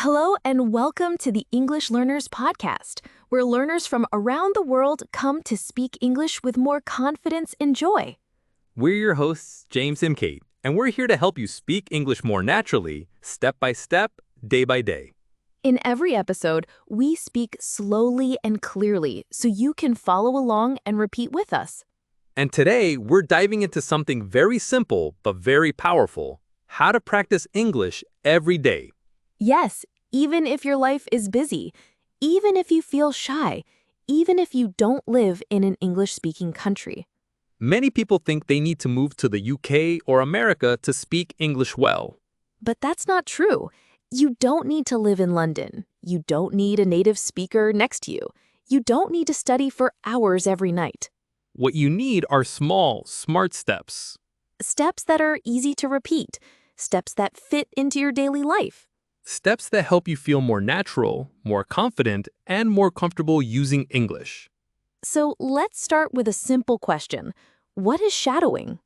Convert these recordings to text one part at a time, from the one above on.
Hello and welcome to the English Learners Podcast, where learners from around the world come to speak English with more confidence and joy. We're your hosts, James and Kate, and we're here to help you speak English more naturally, step by step, day by day. In every episode, we speak slowly and clearly so you can follow along and repeat with us. And today, we're diving into something very simple but very powerful: how to practice English every day. Yes, even if your life is busy, even if you feel shy, even if you don't live in an English-speaking country. Many people think they need to move to the UK or America to speak English well. But that's not true. You don't need to live in London. You don't need a native speaker next to you. You don't need to study for hours every night. What you need are small, smart steps. Steps that are easy to repeat. Steps that fit into your daily life. Steps that help you feel more natural, more confident, and more comfortable using English. So let's start with a simple question. What is shadowing?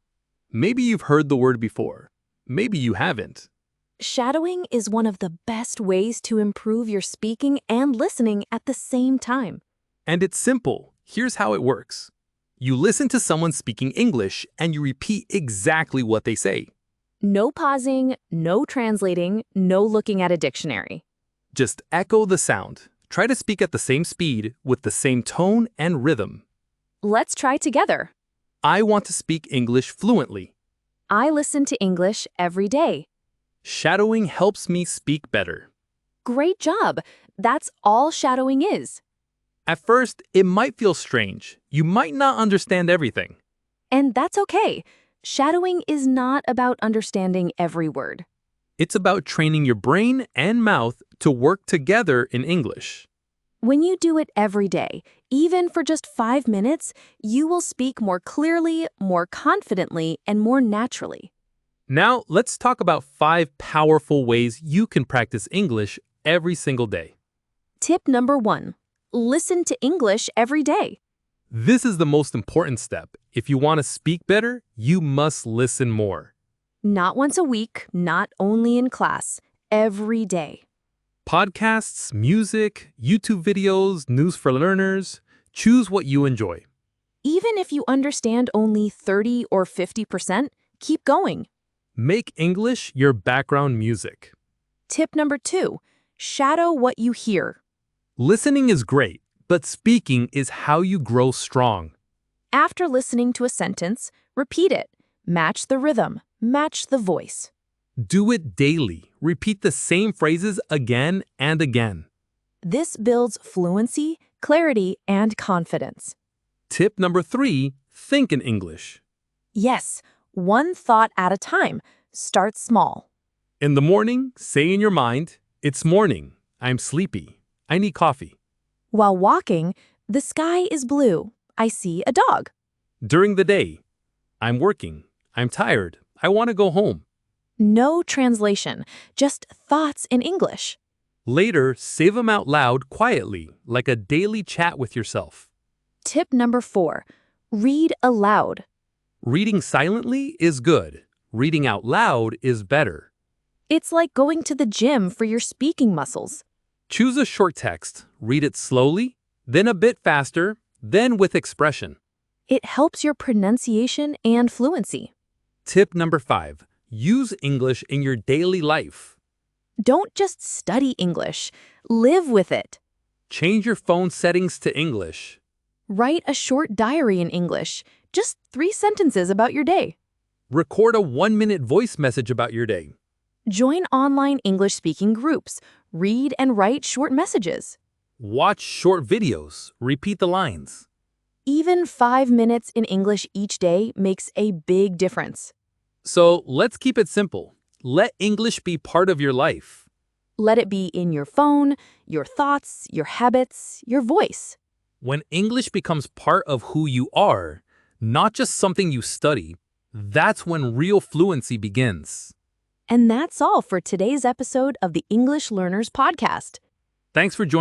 Maybe you've heard the word before. Maybe you haven't. Shadowing is one of the best ways to improve your speaking and listening at the same time. And it's simple. Here's how it works. You listen to someone speaking English and you repeat exactly what they say. No pausing, no translating, no looking at a dictionary. Just echo the sound. Try to speak at the same speed with the same tone and rhythm. Let's try together. I want to speak English fluently. I listen to English every day. Shadowing helps me speak better. Great job. That's all shadowing is. At first, it might feel strange. You might not understand everything. And that's okay. Shadowing is not about understanding every word. It's about training your brain and mouth to work together in English. When you do it every day, even for just 5 minutes, you will speak more clearly, more confidently, and more naturally. Now, let's talk about 5 powerful ways you can practice English every single day. Tip number 1. Listen to English every day. This is the most important step. If you want to speak better, you must listen more. Not once a week, not only in class, every day. Podcasts, music, YouTube videos, news for learners. Choose what you enjoy. Even if you understand only 30 or 50%, keep going. Make English your background music. Tip number 2. Shadow what you hear. Listening is great, but speaking is how you grow strong. After listening to a sentence, repeat it. Match the rhythm. Match the voice. Do it daily. Repeat the same phrases again and again. This builds fluency, clarity, and confidence. Tip number 3, think in English. Yes, one thought at a time. Start small. In the morning, say in your mind, "It's morning. I'm sleepy. I need coffee." While walking, the sky is blue. I see a dog. During the day, "I'm working. I'm tired. I want to go home." No translation, just thoughts in English. Later, say them out loud quietly, like a daily chat with yourself. Tip number 4. Read aloud. Reading silently is good. Reading out loud is better. It's like going to the gym for your speaking muscles. Choose a short text. Read it slowly, then a bit faster, then with expression. It helps your pronunciation and fluency. Tip number 5. Use English in your daily life. Don't just study English. Live with it. Change your phone settings to English. Write a short diary in English. Just 3 sentences about your day. Record a 1-minute voice message about your day. Join online English-speaking groups. Read and write short messages. Watch short videos. Repeat the lines. Even 5 minutes in English each day makes a big difference. So let's keep it simple. Let English be part of your life. Let it be in your phone, your thoughts, your habits, your voice. When English becomes part of who you are, not just something you study, that's when real fluency begins. And that's all for today's episode of the English Learners Podcast. Thanks for joining.